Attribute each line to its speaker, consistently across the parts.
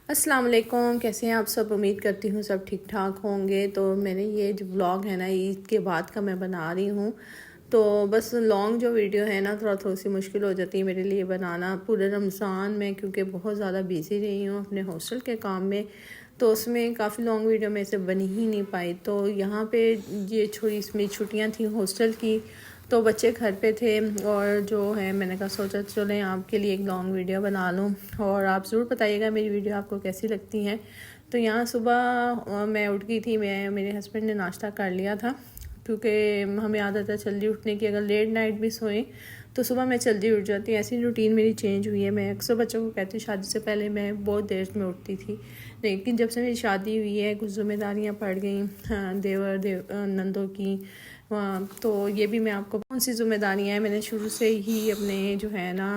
Speaker 1: अस्सलाम वालेकुम, कैसे हैं आप सब। उम्मीद करती हूँ सब ठीक ठाक होंगे। तो मैंने ये जो व्लॉग है ना ईद के बाद का मैं बना रही हूँ। तो बस लॉन्ग जो वीडियो है ना थोड़ी सी मुश्किल हो जाती है मेरे लिए बनाना पूरे रमज़ान में, क्योंकि बहुत ज़्यादा बिज़ी रही हूँ अपने हॉस्टल के काम में। तो उसमें काफ़ी लॉन्ग वीडियो में से बन ही नहीं पाई। तो यहाँ पे ये छोटी इसमें छुट्टियाँ थी हॉस्टल की, तो बच्चे घर पे थे और जो है मैंने कहा सोचा चलें आपके लिए एक लॉन्ग वीडियो बना लूँ और आप ज़रूर बताइएगा मेरी वीडियो आपको कैसी लगती हैं। तो यहाँ सुबह मैं उठ गई थी, मेरे हस्बैंड ने नाश्ता कर लिया था, क्योंकि हमें आदत है जल्दी उठने की। अगर लेट नाइट भी सोएं तो सुबह मैं जल्दी उठ जाती हूँ। ऐसी रूटीन मेरी चेंज हुई है। मैं अक्सर बच्चों को कहती हूँ शादी से पहले मैं बहुत देर में उठती थी, लेकिन जब से मेरी शादी हुई है कुछ जिम्मेदारियाँ पड़ गई, हाँ, नंदों की। तो ये भी मैं आपको कौन सी जिम्मेदारियाँ हैं, मैंने शुरू से ही अपने जो है ना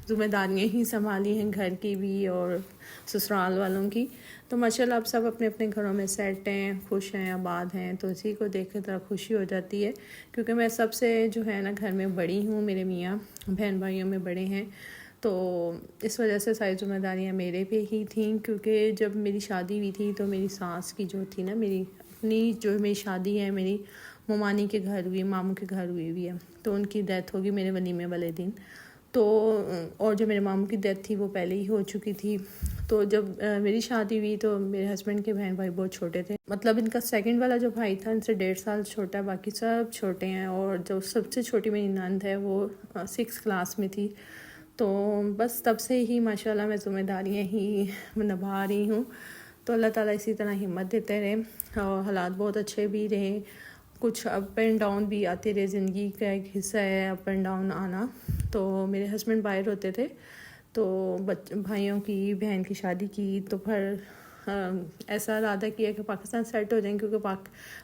Speaker 1: जिम्मेदारियाँ ही संभाली हैं, घर की भी और ससुराल वालों की। तो माशाल्लाह आप सब अपने अपने घरों में सेट हैं, खुश हैं, आबाद हैं। तो इसी को देख कर थोड़ा खुशी हो जाती है, क्योंकि मैं सबसे जो है ना घर में बड़ी हूँ, मेरे मियाँ बहन भाइयों में बड़े हैं। तो इस वजह से सारी जिम्मेदारियाँ मेरे पे ही थी, क्योंकि जब मेरी शादी हुई थी तो मेरी सास की जो थी ना, मेरी अपनी जो मेरी शादी है मेरी ममानी के घर हुई, मामू के घर हुई है। तो उनकी डेथ होगी मेरे वलीमे वाले दिन। तो और जो मेरे मामू की डेथ थी वो पहले ही हो चुकी थी। तो जब मेरी शादी हुई तो मेरे हस्बैंड के बहन भाई बहुत छोटे थे, मतलब इनका सेकंड वाला जो भाई था इनसे 1.5 साल छोटा है, बाकी सब छोटे हैं। और जो सबसे छोटी मेरी नंद है वो 6 क्लास में थी। तो बस तब से ही माशाल्लाह मैं जिम्मेदारियाँ ही निभा रही हूँ। तो अल्लाह ताला इसी तरह हिम्मत देते रहे और हालात बहुत अच्छे भी रहे। कुछ अप एंड डाउन भी आते रहे, ज़िंदगी का एक हिस्सा है अप एंड डाउन आना। तो मेरे हस्बैंड बाहर होते थे, तो भाइयों की बहन की शादी की तो फिर ऐसा इरादा किया कि पाकिस्तान सेट हो जाएं, क्योंकि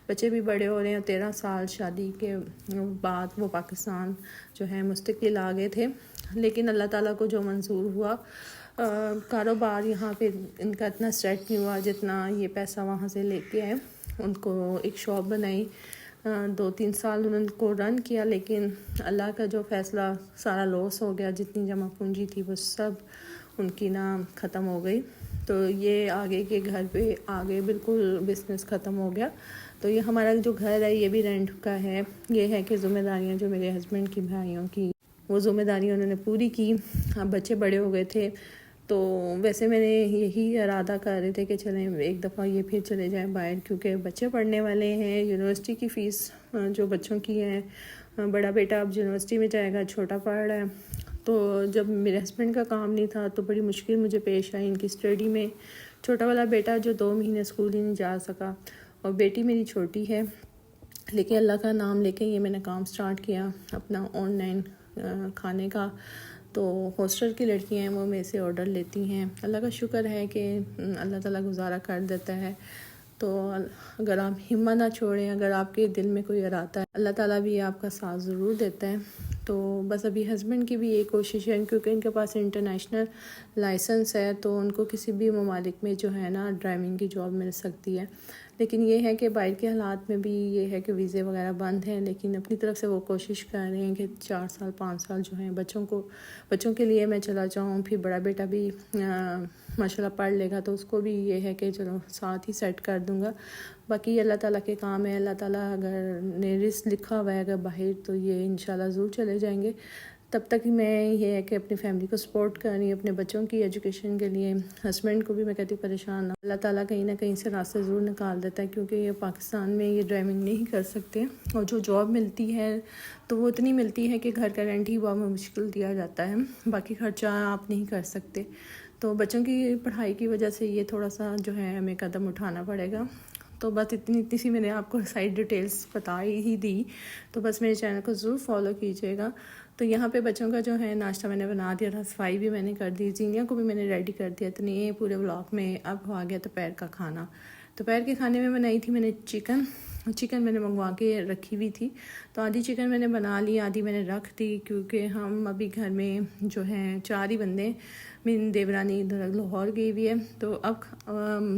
Speaker 1: बच्चे भी बड़े हो रहे हैं। 13 साल शादी के बाद वो पाकिस्तान जो है मुस्तकिल आ गए थे। लेकिन अल्लाह ताला को जो मंजूर हुआ, कारोबार यहाँ पे इनका इतना सेट नहीं हुआ जितना ये पैसा वहाँ से लेके आए। उनको एक शॉप बनाई, 2-3 साल उनको रन किया, लेकिन अल्लाह का जो फ़ैसला सारा लॉस हो गया। जितनी जमा पूंजी थी वो सब उनकी ना ख़त्म हो गई। तो ये आगे के घर पे आगे बिल्कुल बिज़नेस ख़त्म हो गया। तो ये हमारा जो घर है ये भी रेंट का है। ये है कि ज़िम्मेदारियाँ जो मेरे हस्बैंड की भाइयों की वो ज़िम्मेदारी उन्होंने पूरी की। अब बच्चे बड़े हो गए थे, तो वैसे मैंने यही इरादा कर रहे थे कि चलें एक दफ़ा ये फिर चले जाएं बाहर, क्योंकि बच्चे पढ़ने वाले हैं। यूनिवर्सिटी की फ़ीस जो बच्चों की है, बड़ा बेटा अब यूनिवर्सिटी में जाएगा, छोटा पढ़ रहा है। तो जब मेरे हस्बैंड का काम नहीं था तो बड़ी मुश्किल मुझे पेश आई इनकी स्टडी में। छोटा वाला बेटा जो 2 महीने स्कूल ही नहीं जा सका, और बेटी मेरी छोटी है। लेकिन अल्लाह का नाम लेके ये मैंने काम स्टार्ट किया अपना ऑनलाइन खाने का। तो हॉस्टल की लड़कियां हैं वो मेरे से ऑर्डर लेती हैं। अल्लाह का शुक्र है कि अल्लाह ताला गुजारा कर देता है। तो अगर आप हिम्मत ना छोड़ें, अगर आपके दिल में कोई इरादा है, अल्लाह ताला भी आपका साथ ज़रूर देता है। तो बस अभी हस्बैंड की भी ये कोशिश है, क्योंकि इनके पास इंटरनेशनल लाइसेंस है तो उनको किसी भी ममालिक में जो है ना ड्राइविंग की जॉब मिल सकती है। लेकिन ये है कि बाहर के हालात में भी ये है कि वीज़े वगैरह बंद हैं, लेकिन अपनी तरफ से वो कोशिश कर रहे हैं कि 4 साल 5 साल जो हैं बच्चों के लिए मैं चला जाऊँ। फिर बड़ा बेटा भी माशाल्लाह पढ़ लेगा तो उसको भी ये है कि चलो साथ ही सेट कर दूँगा। बाकी अल्लाह ताला के काम है। अल्लाह ताला अगर ने रिस्क लिखा हुआ है अगर बाहर, तो ये इंशाल्लाह ज़रूर चले जाएंगे। तब तक मैं ये है कि अपनी फैमिली को सपोर्ट कर रही हूँ, अपने बच्चों की एजुकेशन के लिए। हस्बैंड को भी मैं कहती हूँ परेशान ना, अल्लाह ताला कहीं ना कहीं से रास्ते ज़रूर निकाल देता है, क्योंकि ये पाकिस्तान में ये ड्राइविंग नहीं कर सकते। और जो जॉब मिलती है तो वो इतनी मिलती है कि घर का रेंट ही बहुत मुश्किल दिया जाता है, बाकी खर्चा आप नहीं कर सकते। तो बच्चों की पढ़ाई की वजह से ये थोड़ा सा जो है हमें कदम उठाना पड़ेगा। तो बस इतनी सी मैंने आपको साइड डिटेल्स बता ही दी। तो बस मेरे चैनल को ज़रूर फॉलो कीजिएगा। तो यहाँ पे बच्चों का जो है नाश्ता मैंने बना दिया था, सफाई भी मैंने कर दी, जीनिया को भी मैंने रेडी कर दिया। तो ये पूरे व्लॉग में अब आ गया दोपहर का खाना। दोपहर के खाने में बनाई थी मैंने चिकन मैंने मंगवा के रखी हुई थी। तो आधी चिकन मैंने बना ली, आधी मैंने रख दी, क्योंकि हम अभी घर में जो हैं 4 ही बंदे। मेरी देवरानी इधर लाहौर गई हुई है, तो अब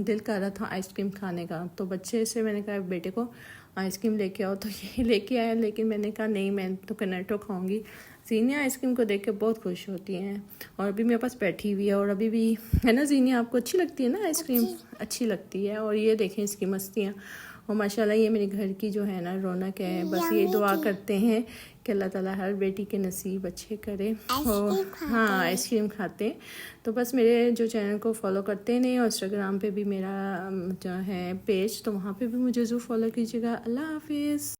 Speaker 1: दिल कर रहा था आइसक्रीम खाने का। तो बच्चे से मैंने कहा बेटे को आइसक्रीम लेके आओ, तो ये लेके आया। लेकिन मैंने कहा नहीं, मैं तो कर्नेटो खाऊंगी, ज़ीनिया आइसक्रीम को देख के बहुत खुश होती हैं और अभी मेरे पास बैठी हुई है। और अभी भी है ना ज़ीनिया, आपको अच्छी लगती है ना आइसक्रीम? अच्छी लगती है। और ये देखें इसकी मस्तियाँ। और माशाल्लाह ये मेरे घर की जो है ना रौनक है। बस ये दुआ करते हैं कि अल्लाह ताला हर बेटी के नसीब अच्छे करे। और हाँ, आइसक्रीम खाते हैं। तो बस मेरे जो चैनल को फॉलो करते नहीं, और इंस्टाग्राम पे भी मेरा जो है पेज, तो वहाँ पे भी मुझे ज़रूर फॉलो कीजिएगा। अल्लाह हाफिज़।